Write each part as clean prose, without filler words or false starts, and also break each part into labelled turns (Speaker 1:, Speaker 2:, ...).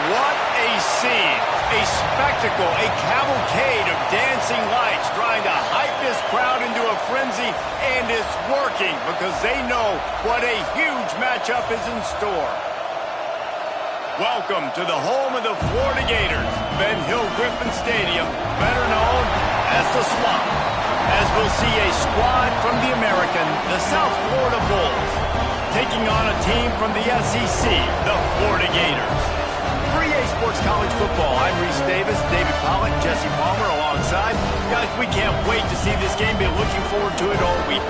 Speaker 1: What a scene, a spectacle, a cavalcade of dancing lights trying to hype this crowd into a frenzy, and it's working because they know what a huge matchup is in store. Welcome to the home of the Florida Gators, Ben Hill Griffin Stadium, better known as the Swamp, as we'll see a squad from the American, the South Florida Bulls, taking on a team from the SEC, the Florida Gators. For EA Sports College Football, I'm Reese Davis, David Pollack, Jesse Palmer alongside. Guys, we can't wait to see this game. Been looking forward to it all week.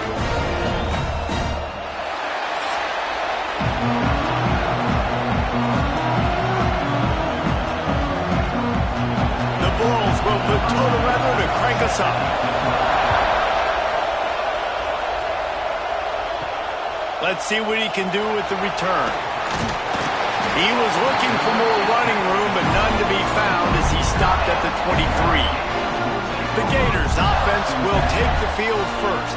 Speaker 1: The Bulls will put total weather to crank us up. Let's see what he can do with the return. He was looking for more running room, but none to be found as he stopped at the 23. The Gators offense will take the field first.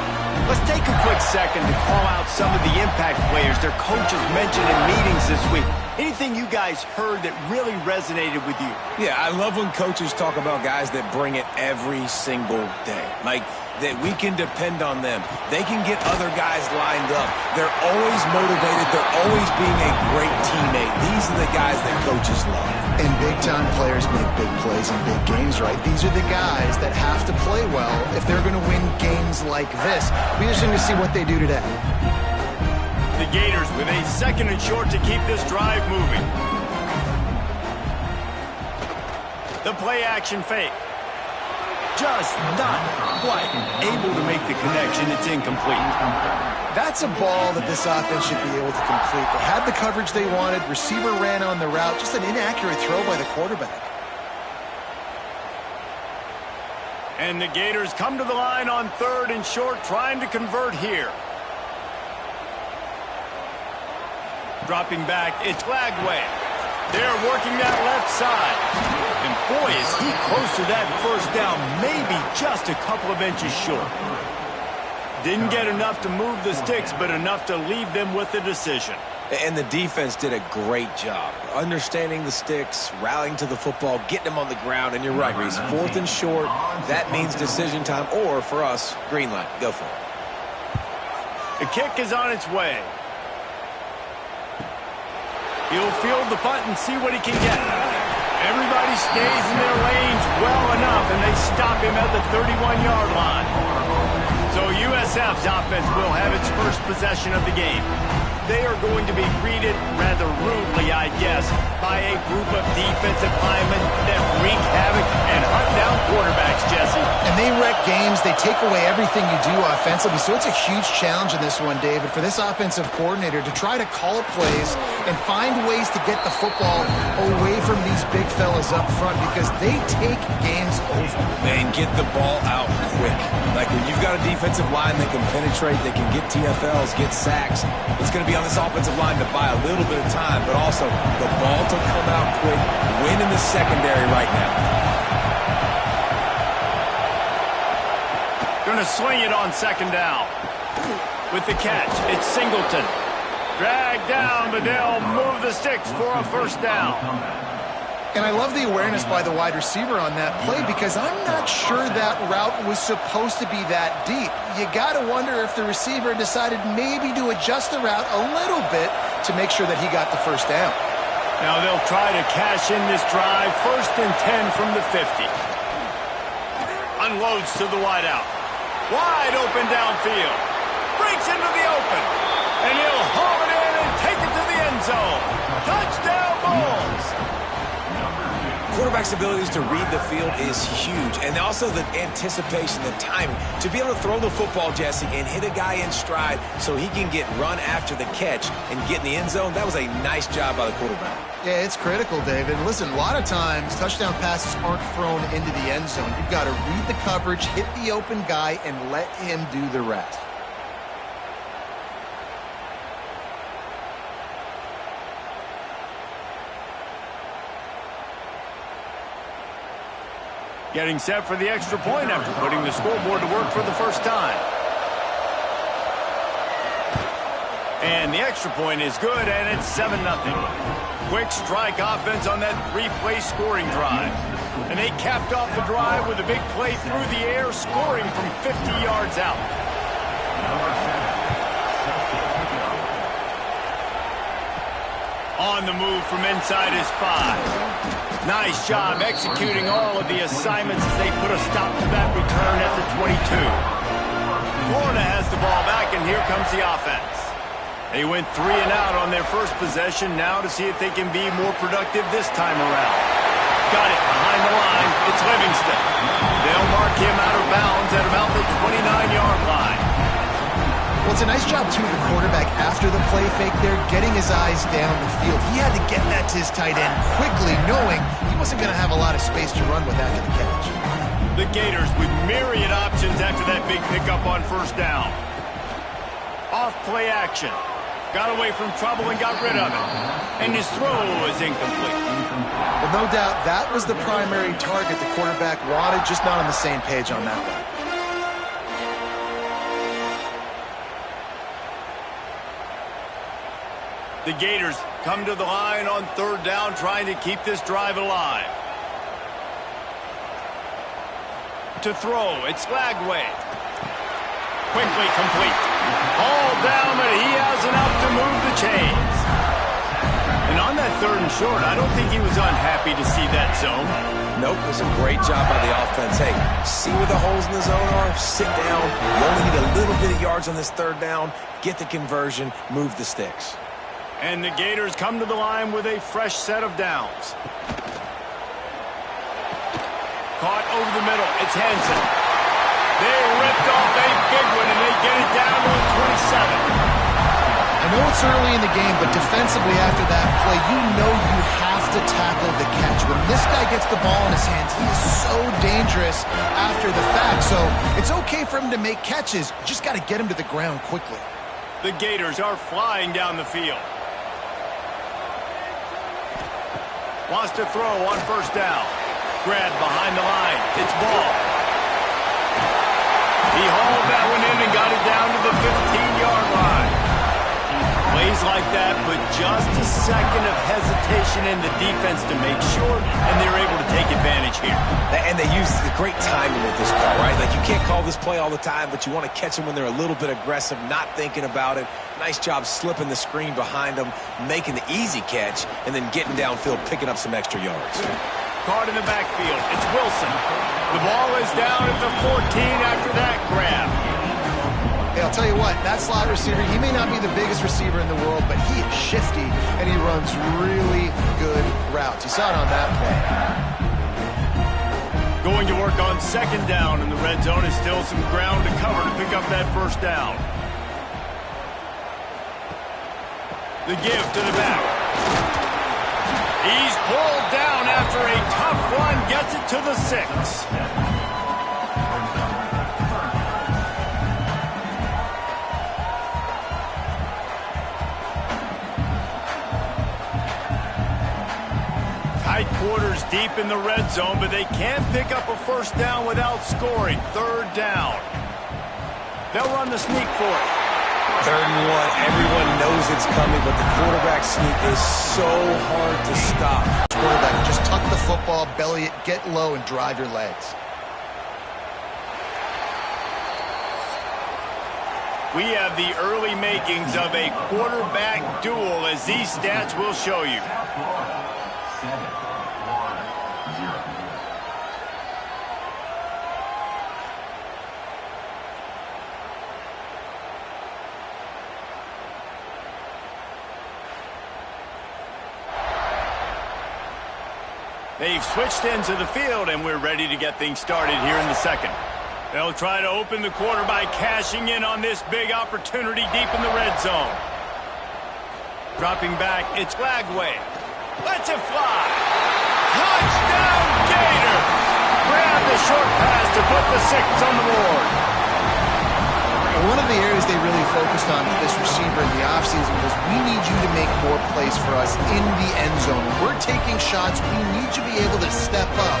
Speaker 1: Let's take a quick second to call out some of the impact players their coaches mentioned in meetings this week. Anything you guys heard that really resonated with you?
Speaker 2: Yeah, I love when coaches talk about guys that bring it every single day. Like, that we can depend on them. They can get other guys lined up. They're always motivated. They're always being a great teammate. These are the guys that coaches love.
Speaker 3: And big-time players make big plays in big games, right? These are the guys that have to play well if they're going to win games like this. We just need to see what they do today.
Speaker 1: The Gators with a second and short to keep this drive moving. The play-action fake. Just not quite able to make the connection. It's incomplete.
Speaker 3: That's a ball that this offense should be able to complete. They had the coverage they wanted. Receiver ran on the route. Just an inaccurate throw by the quarterback.
Speaker 1: And the Gators come to the line on third and short, trying to convert here. Dropping back, it's Lagway. They're working that left side. And boy, is he close to that first down, maybe just a couple of inches short. Didn't get enough to move the sticks, but enough to leave them with the decision.
Speaker 2: And the defense did a great job understanding the sticks, rallying to the football, getting them on the ground. And you're right, Reese, fourth and short, that means decision time, or for us, green light. Go for it.
Speaker 1: The kick is on its way. He'll field the punt and see what he can get. Everybody stays in their lanes well enough, and they stop him at the 31-yard line. So USF's offense will have its first possession of the game. They are going to be greeted rather rudely, I guess, by a group of defensive linemen that wreak havoc and hunt down quarterbacks, Jesse.
Speaker 3: And they wreck games. They take away everything you do offensively. So it's a huge challenge in this one, David, for this offensive coordinator to try to call plays and find ways to get the football away from these big fellas up front because they take games over.
Speaker 2: And get the ball out quick. Like when you've got a defensive line that can penetrate, that can get TFLs, get sacks, it's going to be on this offensive line to buy a little bit of time, but also the ball to come out quick, win in the secondary right now.
Speaker 1: Going to swing it on second down. With the catch, it's Singleton. Dragged down, but they'll move the sticks for a first down.
Speaker 3: And I love the awareness by the wide receiver on that play because I'm not sure that route was supposed to be that deep. You got to wonder if the receiver decided maybe to adjust the route a little bit to make sure that he got the first down.
Speaker 1: Now they'll try to cash in this drive. First and 10 from the 50. Unloads to the wideout. Wide open downfield. Breaks into the open. And he'll haul it in and take it to the end zone. Touchdown, Bulls!
Speaker 2: Quarterback's abilities to read the field is huge, and also the anticipation, the timing. To be able to throw the football, Jesse, and hit a guy in stride so he can get run after the catch and get in the end zone, that was a nice job by the quarterback.
Speaker 3: Yeah, it's critical, David. Listen, a lot of times touchdown passes aren't thrown into the end zone. You've got to read the coverage, hit the open guy, and let him do the rest.
Speaker 1: Getting set for the extra point after putting the scoreboard to work for the first time. And the extra point is good, and it's 7-0. Quick strike offense on that 3-play scoring drive. And they capped off the drive with a big play through the air, scoring from 50 yards out. On the move from inside his 5. Nice job executing all of the assignments as they put a stop to that return at the 22. Florida has the ball back, and here comes the offense. They went 3 and out on their first possession, now to see if they can be more productive this time around. Got it behind the line. It's Livingston. They'll mark him out of bounds at about the 29-yard line.
Speaker 3: Well, it's a nice job, too, the quarterback, after the play fake there, getting his eyes down the field. He had to get that to his tight end quickly, knowing he wasn't going to have a lot of space to run with after the catch.
Speaker 1: The Gators with myriad options after that big pickup on first down. Off play action. Got away from trouble and got rid of it. And his throw is incomplete.
Speaker 3: Well, no doubt that was the primary target the quarterback wanted, just not on the same page on that one.
Speaker 1: The Gators come to the line on third down, trying to keep this drive alive. To throw, it's Lagway. Quickly complete. All down, but he has enough to move the chains. And on that third and short, I don't think he was unhappy to see that zone.
Speaker 2: Nope, it was a great job by the offense. Hey, see where the holes in the zone are? Sit down. You only need a little bit of yards on this third down. Get the conversion. Move the sticks.
Speaker 1: And the Gators come to the line with a fresh set of downs. Caught over the middle. It's Hansen. They ripped off a big one, and they get it down to the 27.
Speaker 3: I know it's early in the game, but defensively after that play, you know you have to tackle the catch. When this guy gets the ball in his hands, he is so dangerous after the fact. So it's okay for him to make catches. You just got to get him to the ground quickly.
Speaker 1: The Gators are flying down the field. Wants to throw on first down. Grab behind the line. It's Ball. He hauled that one in and got it down to the 15-yard line. Plays like that, but just a second of hesitation in the defense to make sure, and they're able to take advantage here.
Speaker 2: And they use the great timing with this call, right? Like, you can't call this play all the time, but you want to catch them when they're a little bit aggressive, not thinking about it. Nice job slipping the screen behind them, making the easy catch, and then getting downfield, picking up some extra yards.
Speaker 1: Caught in the backfield. It's Wilson. The ball is down at the 14 after that grab.
Speaker 3: Hey, I'll tell you what, that slot receiver, he may not be the biggest receiver in the world, but he is shifty, and he runs really good routes. You saw it on that play.
Speaker 1: Going to work on second down, and the red zone is still some ground to cover to pick up that first down. The give to the back. He's pulled down after a tough run, gets it to the 6. Tight quarters deep in the red zone, but they can't pick up a first down without scoring. Third down. They'll run the sneak for it.
Speaker 2: Third and 1. Everyone knows it's coming, but the quarterback sneak is so hard to stop.
Speaker 3: Quarterback, just tuck the football, belly it, get low, and drive your legs.
Speaker 1: We have the early makings of a quarterback duel, as these stats will show you.
Speaker 4: 7-1-0.
Speaker 1: They've switched ends of the field, and we're ready to get things started here in the second. They'll try to open the quarter by cashing in on this big opportunity deep in the red zone. Dropping back, it's Lagway. Lets it fly. Touchdown, Gators! Grab the short pass to put the 6 on the board.
Speaker 3: One of the areas they really focused on with this receiver in the offseason was, we need you to make more plays for us in the end zone. We're taking shots. We need you to be able to step up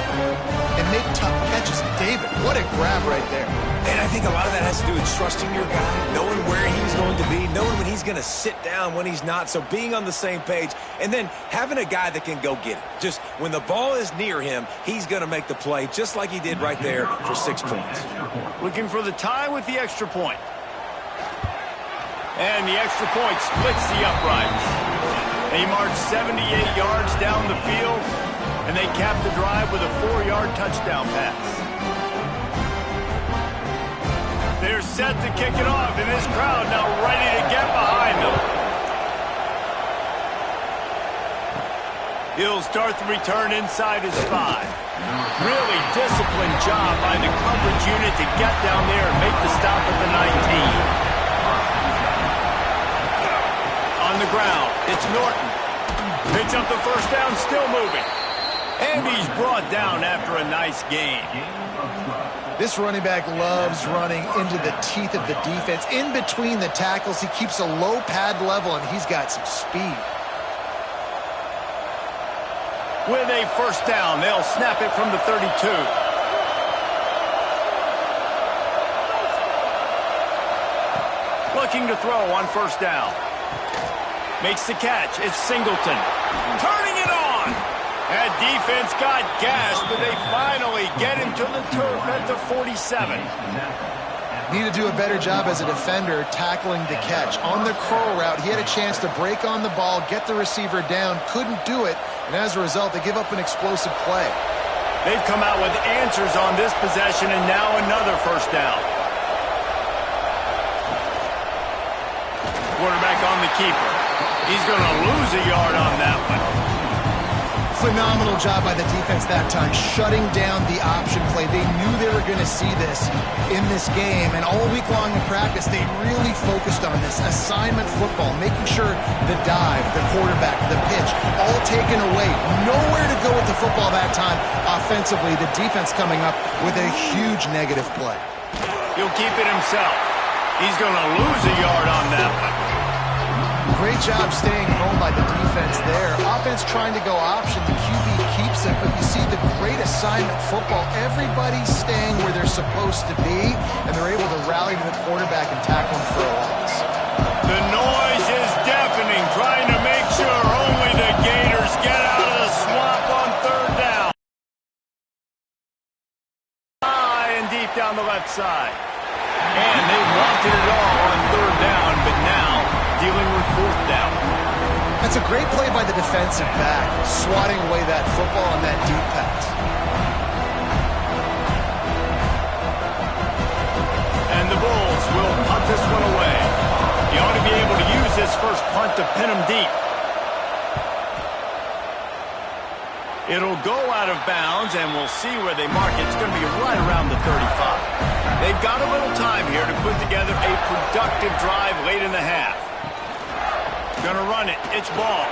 Speaker 3: and make tough catches. David, what a grab right there.
Speaker 2: And I think a lot of that has to do with trusting your guy, knowing where he's going to be, knowing when he's going to sit down, when he's not. So being on the same page, and then having a guy that can go get it. Just when the ball is near him, he's going to make the play, just like he did right there for 6 points.
Speaker 1: Looking for the tie with the extra point. And the extra point splits the uprights. They march 78 yards down the field, and they cap the drive with a 4-yard touchdown pass. They're set to kick it off, and this crowd now ready to get behind them. He'll start the return inside his 5. Really disciplined job by the coverage unit to get down there and make the stop at the 19. On the ground, it's Norton. Picks up the first down, still moving. And he's brought down after a nice gain.
Speaker 3: This running back loves running into the teeth of the defense. In between the tackles, he keeps a low pad level, and he's got some speed.
Speaker 1: With a first down, they'll snap it from the 32. Looking to throw on first down. Makes the catch. It's Singleton. Turning it on. That defense got gassed, but they finally get him to the turf at the 47.
Speaker 3: Need to do a better job as a defender tackling the catch. On the curl route, he had a chance to break on the ball, get the receiver down, couldn't do it, and as a result, they give up an explosive play.
Speaker 1: They've come out with answers on this possession, and now another first down. Quarterback on the keeper. He's going to lose a yard on that one.
Speaker 3: Phenomenal job by the defense that time, shutting down the option play. They knew they were going to see this in this game, and all week long in practice, they really focused on this assignment football, making sure the dive, the quarterback, the pitch, all taken away. Nowhere to go with the football that time offensively. The defense coming up with a huge negative play.
Speaker 1: He'll keep it himself. He's going to lose a yard on that one.
Speaker 3: Great job staying home by the defense there. Offense trying to go option. The QB keeps it, but you see the great assignment football. Everybody's staying where they're supposed to be, and they're able to rally to the quarterback and tackle him for a loss.
Speaker 1: The noise is deafening, trying to make sure only the Gators get out of the swamp on third down. High and deep down the left side. And they wanted it all on third down, but now dealing with fourth down.
Speaker 3: That's a great play by the defensive back, swatting away that football on that deep pass.
Speaker 1: And the Bulls will punt this one away. He ought to be able to use this first punt to pin him deep. It'll go out of bounds, and we'll see where they mark it. It's going to be right around the 35. They've got a little time here to put together a productive drive late in the half. Gonna run it. It's ball.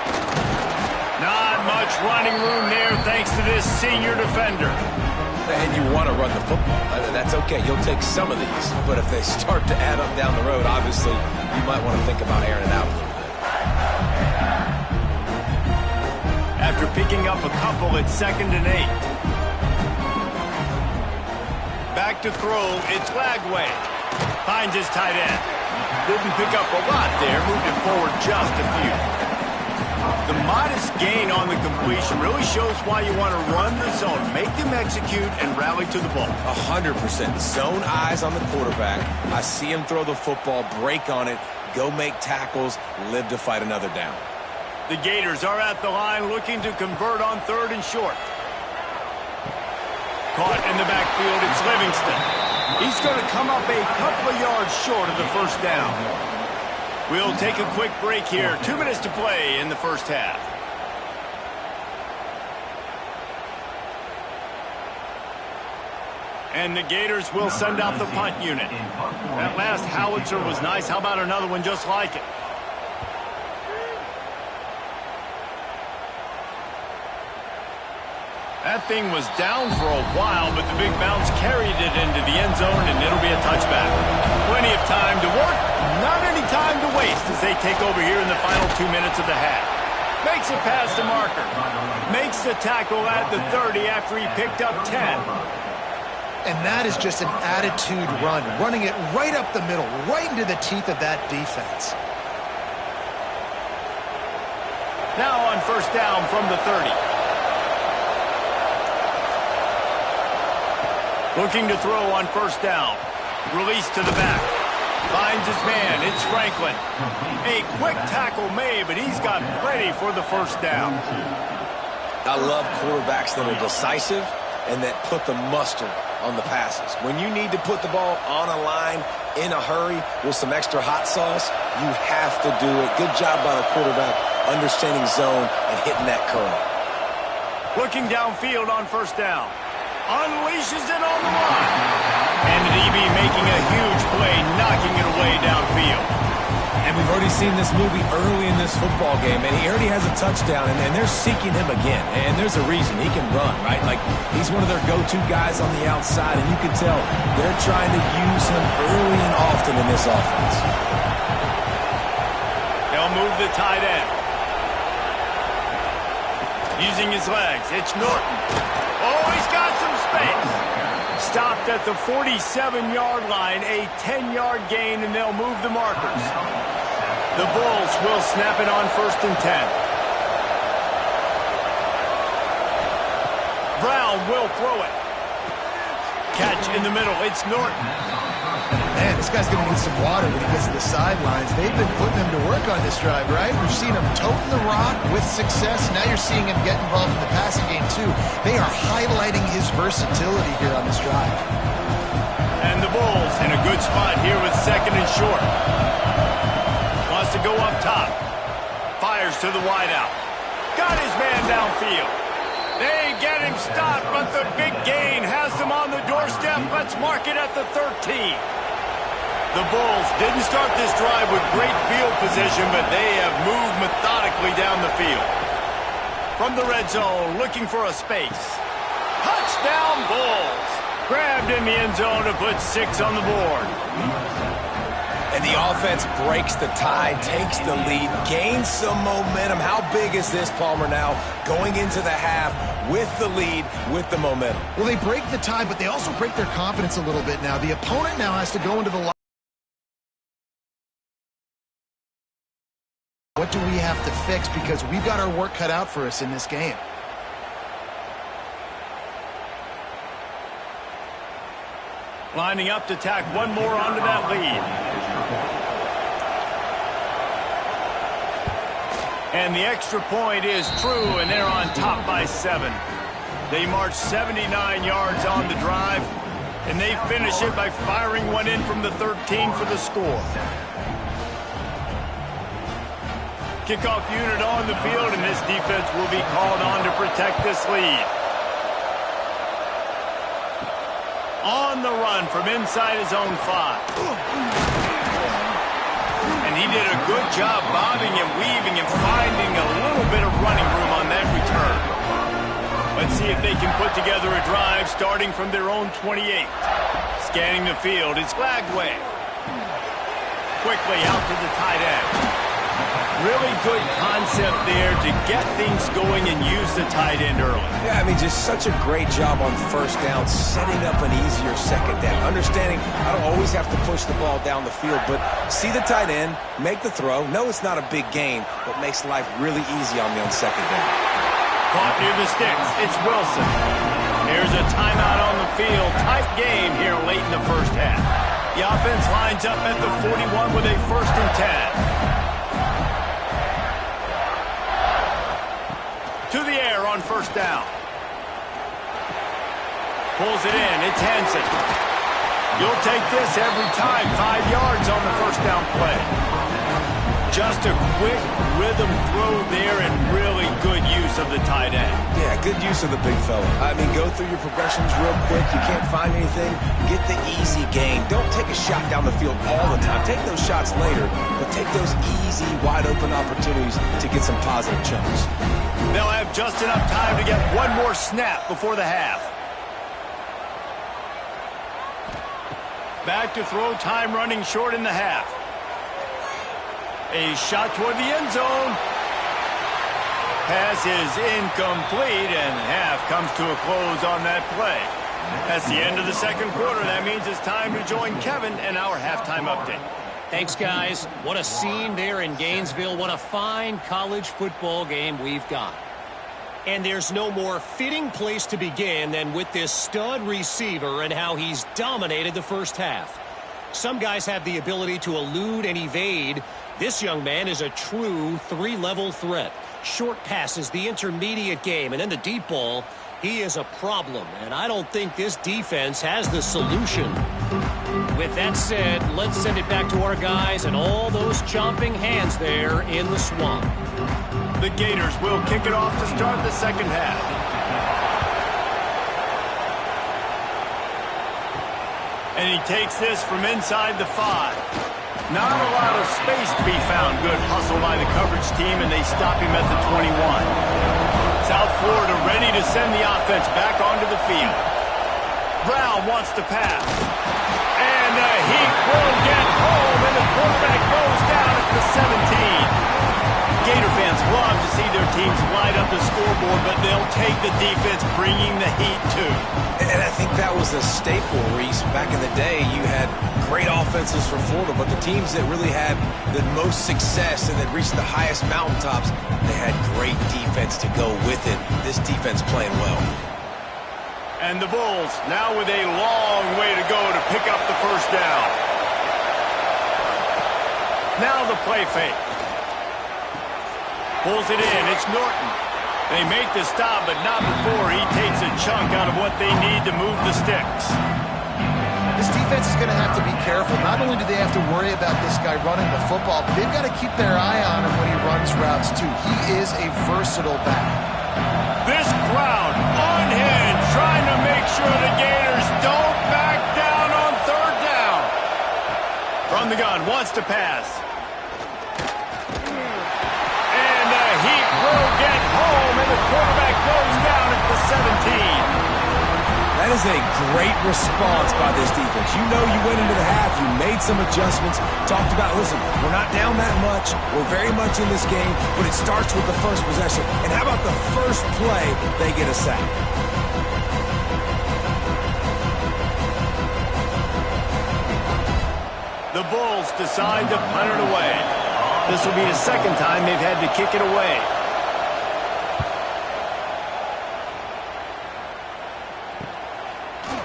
Speaker 1: Not much running room there thanks to this senior defender.
Speaker 2: And you want to run the football. That's okay. You'll take some of these. But if they start to add up down the road, obviously, you might want to think about airing it out a little bit.
Speaker 1: After picking up a couple, it's 2nd and 8. Back to throw. It's Lagway. Finds his tight end. Didn't pick up a lot there, moved it forward just a few. The modest gain on the completion really shows why you want to run the zone, make them execute, and rally to the ball.
Speaker 2: 100%. Zone eyes on the quarterback. I see him throw the football, break on it, go make tackles, live to fight another down.
Speaker 1: The Gators are at the line looking to convert on 3rd and short. Caught in the backfield, it's Livingston. He's going to come up a couple of yards short of the first down. We'll take a quick break here. 2 minutes to play in the first half. And the Gators will send out the punt unit. That last howitzer was nice. How about another one just like it? That thing was down for a while, but the big bounce carried it into the end zone, and it'll be a touchback. Plenty of time to work, not any time to waste as they take over here in the final 2 minutes of the half. Makes a pass to Marker. Makes the tackle at the 30 after he picked up 10.
Speaker 3: And that is just an attitude run, running it right up the middle, right into the teeth of that defense.
Speaker 1: Now on first down from the 30. Looking to throw on first down. Release to the back. Finds his man. It's Franklin. A quick tackle made, but he's got plenty for the first down.
Speaker 2: I love quarterbacks that are decisive and that put the mustard on the passes. When you need to put the ball on a line in a hurry with some extra hot sauce, you have to do it. Good job by the quarterback understanding zone and hitting that curl.
Speaker 1: Looking downfield on first down. Unleashes it on the line. And the DB making a huge play, knocking it away downfield.
Speaker 2: And we've already seen this movie early in this football game, and he already has a touchdown, and they're seeking him again. And there's a reason. He can run, right? Like, he's one of their go-to guys on the outside, and you can tell they're trying to use him early and often in this offense.
Speaker 1: They'll move the tight end. Using his legs, it's Norton. Oh, he's got some space. Stopped at the 47-yard line, a 10-yard gain, and they'll move the markers. The Bulls will snap it on first and 10. Brown will throw it. Catch in the middle. It's Norton.
Speaker 3: Man, this guy's going to need some water when he gets to the sidelines. They've been putting him to work on this drive, right? We've seen him toting the rock with success. Now you're seeing him get involved in the passing game, too. They are highlighting his versatility here on this drive.
Speaker 1: And the Bulls in a good spot here with second and short. Wants to go up top. Fires to the wideout. Got his man downfield. They get him stopped, but the big gain has them on the doorstep. Let's mark it at the 13. The Bulls didn't start this drive with great field position, but they have moved methodically down the field. From the red zone, looking for a space. Touchdown Bulls! Grabbed in the end zone to put 6 on the board.
Speaker 2: And the offense breaks the tie, takes the lead, gains some momentum. How big is this, Palmer, now going into the half with the lead, with the momentum?
Speaker 3: Well, they break the tie, but they also break their confidence a little bit now. The opponent now has to go into the line. What do we have to fix? Because we've got our work cut out for us in this game.
Speaker 1: Lining up to tack one more onto that lead. And the extra point is true, and they're on top by 7. They march 79 yards on the drive, and they finish it by firing one in from the 13 for the score. Kickoff unit on the field, and this defense will be called on to protect this lead. On the run from inside his own 5. And he did a good job bobbing and weaving and finding a little bit of running room on that return. Let's see if they can put together a drive starting from their own 28. Scanning the field, it's Glagway. Quickly out to the tight end. Really good concept there to get things going and use the tight end early.
Speaker 2: Yeah, I mean, just such a great job on first down, setting up an easier second down. Understanding I don't always have to push the ball down the field, but see the tight end, make the throw. No, it's not a big gain, but makes life really easy on me on second down.
Speaker 1: Caught near the sticks. It's Wilson. There's a timeout on the field. Tight game here late in the first half. The offense lines up at the 41 with a first and 10. To the air on first down. Pulls it in. It's Hansen. You'll take this every time. 5 yards on the first down play. Just a quick rhythm throw there and really good use of the tight end.
Speaker 2: Yeah, good use of the big fella. I mean, go through your progressions real quick. You can't find anything. Get the easy gain. Don't take a shot down the field all the time. Take those shots later, but take those easy, wide-open opportunities to get some positive chunks.
Speaker 1: They'll have just enough time to get one more snap before the half. Back to throw, time running short in the half. A shot toward the end zone. Pass is incomplete, and half comes to a close on that play. That's the end of the second quarter. That means it's time to join Kevin in our halftime update.
Speaker 5: Thanks, guys. What a scene there in Gainesville. What a fine college football game we've got. And there's no more fitting place to begin than with this stud receiver and how he's dominated the first half. Some guys have the ability to elude and evade. This young man is a true three-level threat. Short passes, the intermediate game, and then the deep ball. He is a problem, and I don't think this defense has the solution. With that said, let's send it back to our guys and all those chomping hands there in the swamp.
Speaker 1: The Gators will kick it off to start the second half. And he takes this from inside the 5. Not a lot of space to be found. Good hustle by the coverage team, and they stop him at the 21. South Florida ready to send the offense back onto the field. Brown wants to pass. And the Heat will get home, and the quarterback goes down at the 17. Gator fans love to see their teams light up the scoreboard, but they'll take the defense bringing the heat too.
Speaker 2: And I think that was a staple, Reese. Back in the day, you had great offenses for Florida, but the teams that really had the most success and that reached the highest mountaintops, they had great defense to go with it. This defense playing well.
Speaker 1: And the Bulls now with a long way to go to pick up the first down. Now the play fake. Pulls it in. It's Norton. They make the stop, but not before he takes a chunk out of what they need to move the sticks.
Speaker 3: This defense is going to have to be careful. Not only do they have to worry about this guy running the football, but they've got to keep their eye on him when he runs routes too. He is a versatile back.
Speaker 1: This crowd unhinged, trying to make sure the Gators don't back down on third down. From the gun, wants to pass. Heat will get home, and the quarterback goes down at the 17.
Speaker 2: That is a great response by this defense. You know you went into the half, you made some adjustments, talked about, listen, we're not down that much, we're very much in this game, but it starts with the first possession. And how about the first play, they get a sack?
Speaker 1: The Bulls decide to punt it away. This will be the second time they've had to kick it away.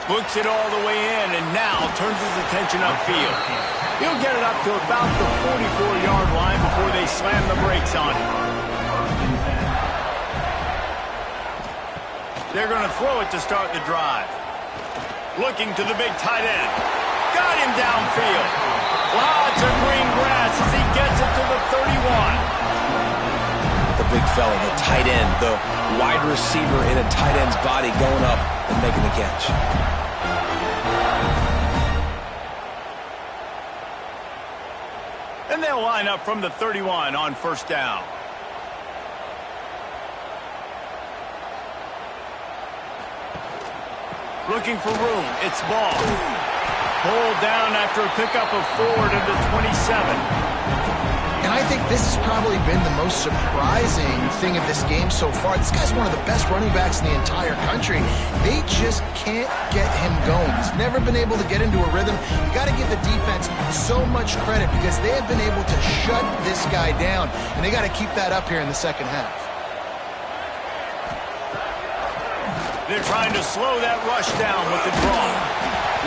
Speaker 1: Books it all the way in, and now turns his attention upfield. He'll get it up to about the 44-yard line before they slam the brakes on him. They're going to throw it to start the drive. Looking to the big tight end. Got him downfield. Lots of green grass as he gets it to the 31.
Speaker 2: The big fella, the tight end, the wide receiver in a tight end's body going up and making the catch.
Speaker 1: And they'll line up from the 31 on first down. Looking for room. It's ball. Pulled down after a pickup of 4 to the 27.
Speaker 3: And I think this has probably been the most surprising thing of this game so far. This guy's one of the best running backs in the entire country. They just can't get him going. He's never been able to get into a rhythm. You got to give the defense so much credit because they have been able to shut this guy down. And they got to keep that up here in the second half.
Speaker 1: They're trying to slow that rush down with the draw.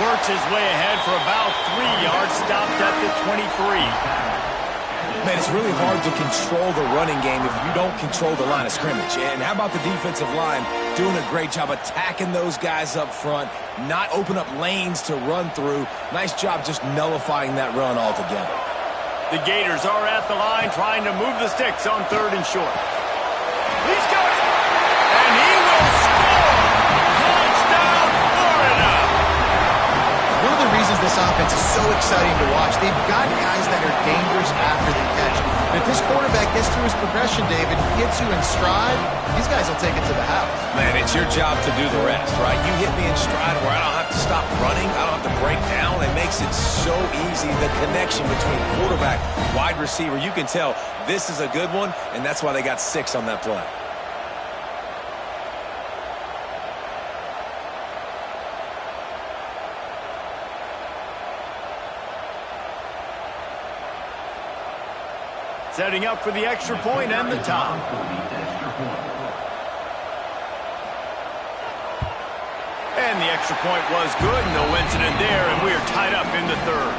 Speaker 1: Works his way ahead for about 3 yards, stopped at the 23.
Speaker 2: Man, it's really hard to control the running game if you don't control the line of scrimmage. And how about the defensive line doing a great job attacking those guys up front, not open up lanes to run through. Nice job just nullifying that run altogether.
Speaker 1: The Gators are at the line trying to move the sticks on 3rd and short. He's got it! And he will score! Touchdown, Florida!
Speaker 3: One of the reasons this offense is so exciting to watch, they've got guys that are dangerous after the catch. And if this quarterback gets through his progression, David, gets you in stride, these guys will take it to the house.
Speaker 2: Man, it's your job to do the rest, right? You hit me in stride where I don't have to stop running, I don't have to break down. It makes it so easy, the connection between quarterback, wide receiver. You can tell this is a good one, and that's why they got 6 on that play.
Speaker 1: setting up for the extra point and the tie. And the extra point was good. No incident there, and we are tied up in the third.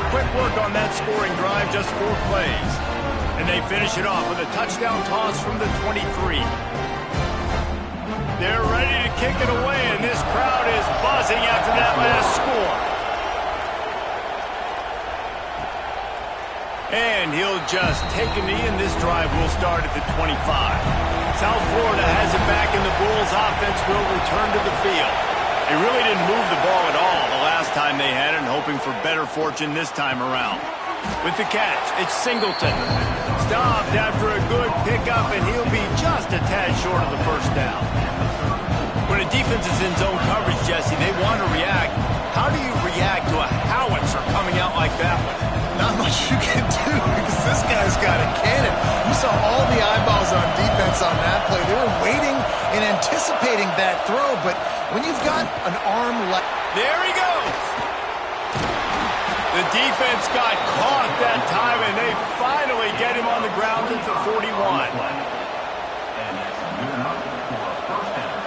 Speaker 1: Quick work on that scoring drive, just 4 plays. And they finish it off with a touchdown toss from the 23. They're ready to kick it away, and this crowd is buzzing after that last score. And he'll just take a knee, and this drive will start at the 25. South Florida has it back, and the Bulls offense will return to the field. They really didn't move the ball at all the last time they had it, hoping for better fortune this time around. With the catch, it's Singleton. Stopped after a good pickup, and he'll be just a tad short of the first down. When a defense is in zone coverage, Jesse, they want to react. How do you react to a howitzer coming out like that one?
Speaker 3: Not much you can do because this guy's got a cannon. You saw all the eyeballs on defense on that play. They were waiting and anticipating that throw, but when you've got an arm like...
Speaker 1: There he goes! The defense got caught that time, and they finally get him on the ground at the 41.
Speaker 4: And that's good enough for a first down.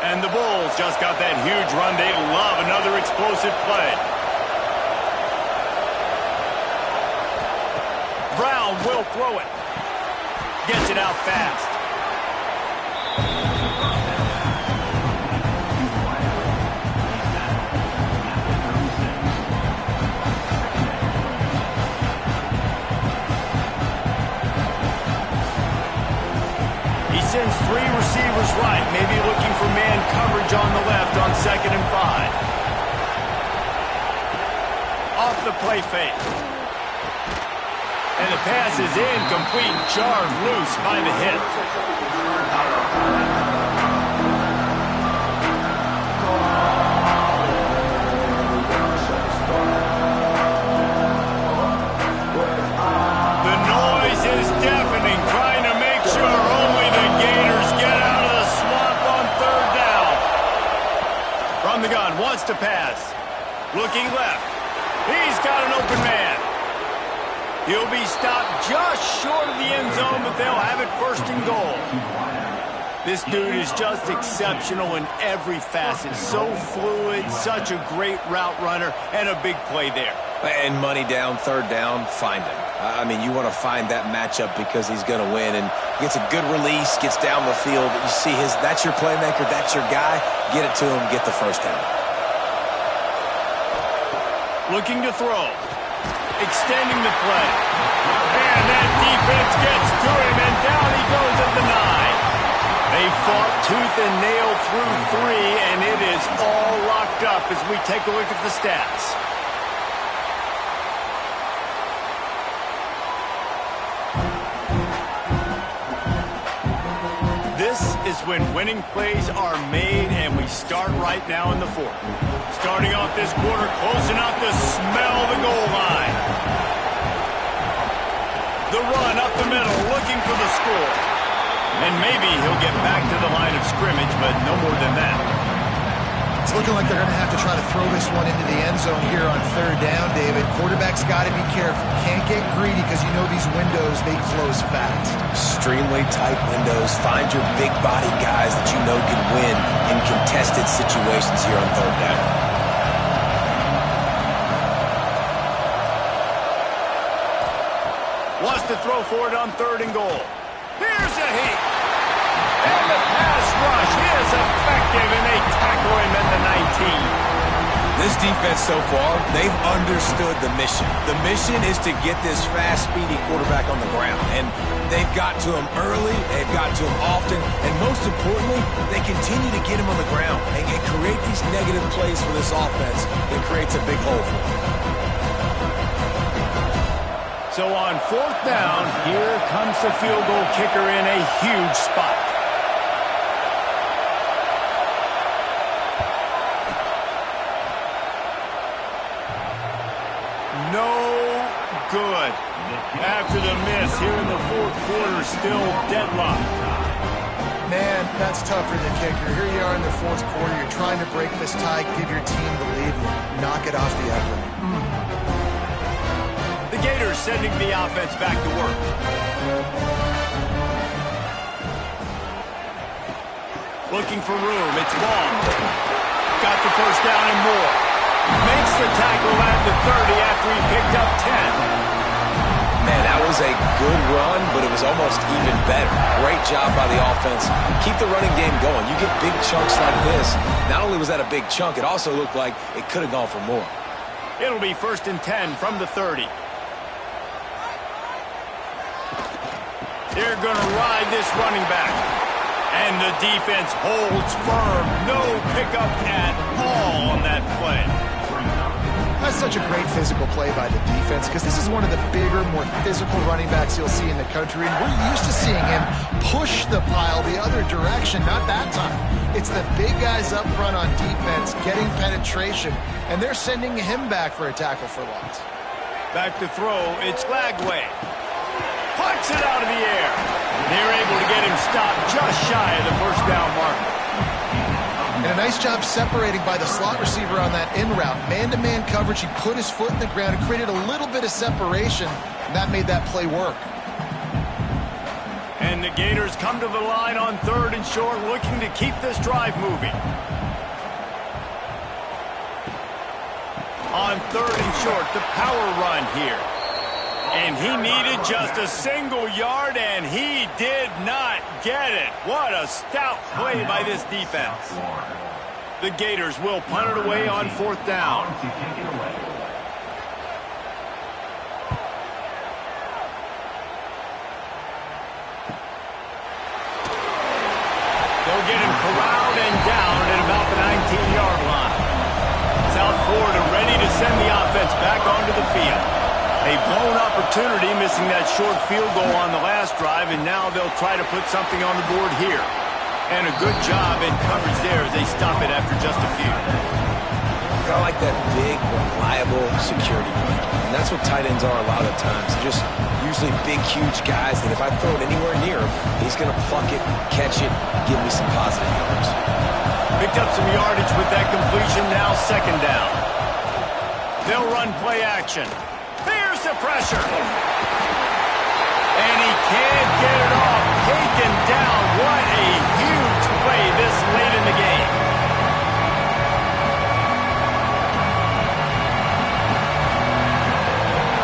Speaker 1: And the Bulls just got that huge run. They love another explosive play. Brown will throw it. Gets it out fast. He sends 3 receivers right, maybe looking for man coverage on the left on 2nd and 5. Off the play fake. And the pass is incomplete, jarred loose by the hit. The noise is deafening, trying to make sure only the Gators get out of the swamp on 3rd down. From the gun, wants to pass. Looking left. He's got an open man. He'll be stopped just short of the end zone, but they'll have it 1st and goal. This dude is just exceptional in every facet. So fluid, such a great route runner, and a big play there.
Speaker 2: And money down, 3rd down, find him. I mean, you want to find that matchup because he's going to win, and gets a good release, gets down the field. You see that's your playmaker, that's your guy. Get it to him, get the 1st down.
Speaker 1: Looking to throw. Extending the play. And that defense gets to him, and down he goes at the 9. They fought tooth and nail through 3, and it is all locked up as we take a look at the stats. This is when winning plays are made, and we start right now in the 4th. Starting off this quarter close enough to smell the goal line. The run up the middle, looking for the score. And maybe he'll get back to the line of scrimmage, but no more than that.
Speaker 3: It's looking like they're going to have to try to throw this one into the end zone here on 3rd down, David. Quarterback's got to be careful. Can't get greedy because you know these windows, they close fast.
Speaker 2: Extremely tight windows. Find your big body guys that you know can win in contested situations here on 3rd down.
Speaker 1: Wants to throw for it on 3rd and goal. Here's a heat. And the pass rush is effective, and they tackle him at the 19.
Speaker 2: This defense so far, they've understood the mission. The mission is to get this fast, speedy quarterback on the ground. And they've got to him early, they've got to him often, and most importantly, they continue to get him on the ground and create these negative plays for this offense that creates a big hole for them.
Speaker 1: So on 4th down, here comes the field goal kicker in a huge spot. No good. After the miss here in the 4th quarter, still deadlocked.
Speaker 3: Man, that's tough for the kicker. Here you are in the fourth quarter. You're trying to break this tie, give your team the lead, and knock it off the upright.
Speaker 1: The Gators sending the offense back to work. Looking for room. It's long. Got the first down and more. Makes the tackle at the 30 after he picked up 10.
Speaker 2: Man, that was a good run, but it was almost even better. Great job by the offense. Keep the running game going. You get big chunks like this. Not only was that a big chunk, it also looked like it could have gone for more.
Speaker 1: It'll be 1st and 10 from the 30. They're going to ride this running back. And the defense holds firm. No pickup at all on that play.
Speaker 3: That's such a great physical play by the defense because this is one of the bigger, more physical running backs you'll see in the country. And we're used to seeing him push the pile the other direction. Not that time. It's the big guys up front on defense getting penetration, and they're sending him back for a tackle for loss.
Speaker 1: Back to throw. It's Lagway. Puts it out of the air. They're able to get him stopped just shy of the first down marker.
Speaker 3: And a nice job separating by the slot receiver on that in route. Man-to-man coverage, he put his foot in the ground and created a little bit of separation, and that made that play work.
Speaker 1: And the Gators come to the line on 3rd and short, looking to keep this drive moving. On 3rd and short, the power run here. And he needed just a single yard, and he did not get it. What a stout play by this defense. The Gators will punt it away on 4th down. They'll get him corralled and down at about the 19-yard line. South Florida ready to send the offense back onto the field. A blown opportunity, missing that short field goal on the last drive, and now they'll try to put something on the board here. And a good job in coverage there as they stop it after just a few.
Speaker 2: Kind of like that big, reliable security blanket. And that's what tight ends are a lot of times. They're just usually big, huge guys that if I throw it anywhere near him, he's going to pluck it, catch it, and give me some positive yards.
Speaker 1: Picked up some yardage with that completion, now 2nd down. They'll run play action. There's the pressure. And he can't get it off. Taken down. What a huge play this late in the game.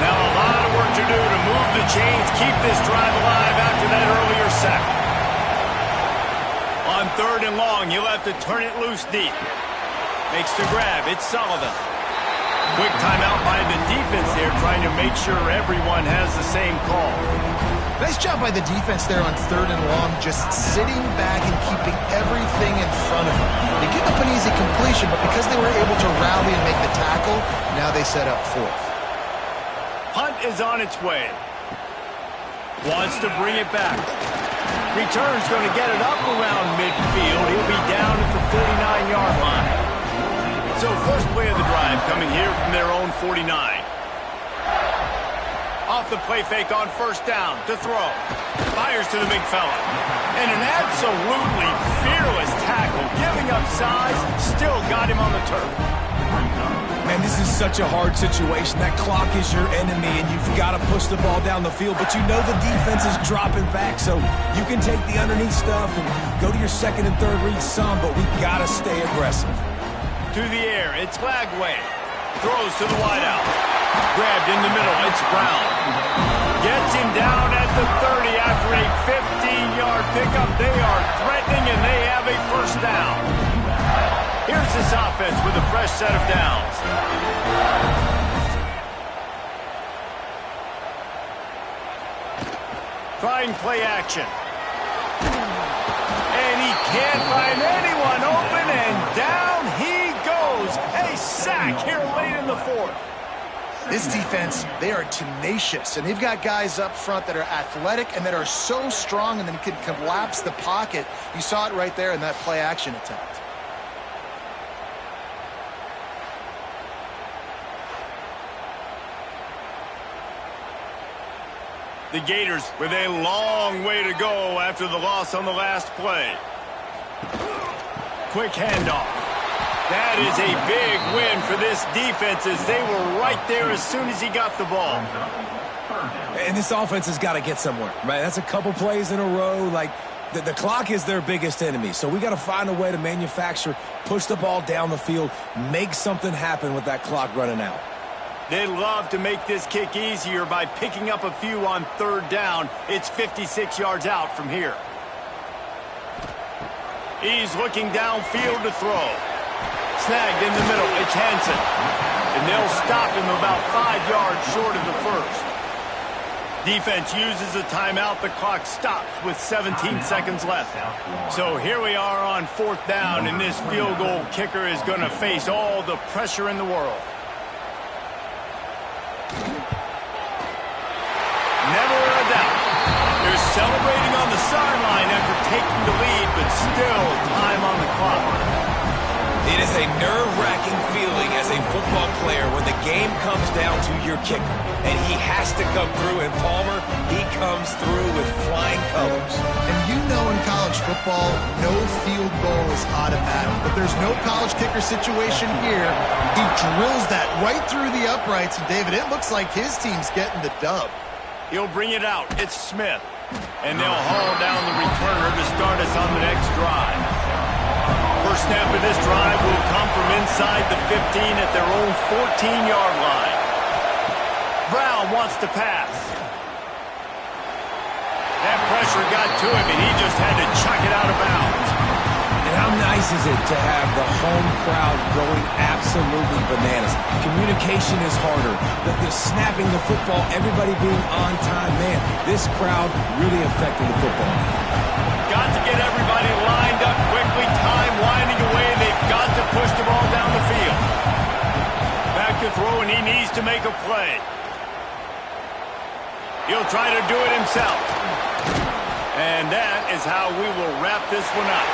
Speaker 1: Now a lot of work to do to move the chains, keep this drive alive after that earlier sack. On 3rd and long, he'll have to turn it loose deep. Makes the grab. It's Sullivan. Quick timeout by the defense there, trying to make sure everyone has the same call.
Speaker 3: Nice job by the defense there on 3rd and long, just sitting back and keeping everything in front of them. They give up an easy completion, but because they were able to rally and make the tackle, now they set up 4th.
Speaker 1: Punt is on its way. Wants to bring it back. Return's going to get it up around midfield. He'll be down at the 49-yard line. So first play of the drive coming here from their own 49. Off the play fake on 1st down to throw. Fires to the big fella. And an absolutely fearless tackle. Giving up size, still got him on the turf.
Speaker 2: Man, this is such a hard situation. That clock is your enemy, and you've got to push the ball down the field. But you know the defense is dropping back, so you can take the underneath stuff and go to your 2nd and 3rd read some, but we've got to stay aggressive.
Speaker 1: To the air, it's Lagway. Throws to the wideout. Grabbed in the middle, it's Brown. Gets him down at the 30 after a 15-yard pickup. They are threatening, and they have a 1st down. Here's this offense with a fresh set of downs. Trying play action. And he can't find anyone open, and down he goes. A sack here late in the 4th.
Speaker 3: This defense, they are tenacious, and they've got guys up front that are athletic and that are so strong and then can collapse the pocket. You saw it right there in that play action attempt.
Speaker 1: The Gators with a long way to go after the loss on the last play. Quick handoff. That is a big win for this defense as they were right there as soon as he got the ball.
Speaker 2: And this offense has got to get somewhere, right? That's a couple plays in a row. Like, the clock is their biggest enemy. So we got to find a way to manufacture, push the ball down the field, make something happen with that clock running out.
Speaker 1: They'd love to make this kick easier by picking up a few on third down. It's 56 yards out from here. He's looking downfield to throw. Snagged in the middle. It's Hansen. And they'll stop him about 5 yards short of the first. Defense uses a timeout. The clock stops with 17 seconds left. So here we are on fourth down, and this field goal kicker is going to face all the pressure in the world. Never a doubt. They're celebrating on the sideline after taking the lead, but still time on the clock.
Speaker 2: It is a nerve-wracking feeling as a football player when the game comes down to your kicker. And he has to come through, and Palmer, he comes through with flying colors.
Speaker 3: And you know in college football, no field goal is automatic. But there's no college kicker situation here. He drills that right through the uprights. And, David, it looks like his team's getting the dub.
Speaker 1: He'll bring it out. It's Smith. And they'll haul down the returner to start us on the next drive. First snap of this drive will come from inside the 15 at their own 14-yard line. Brown wants to pass. That pressure got to him, and he just had to chuck it out of bounds.
Speaker 2: And how nice is it to have the home crowd going absolutely bananas? Communication is harder. The snapping the football, everybody being on time. Man, this crowd really affecting the football.
Speaker 1: Got to get everybody lined up quickly. Time winding away. They've got to push the ball down the field. Back to throw, and he needs to make a play. He'll try to do it himself. And that is how we will wrap this one up.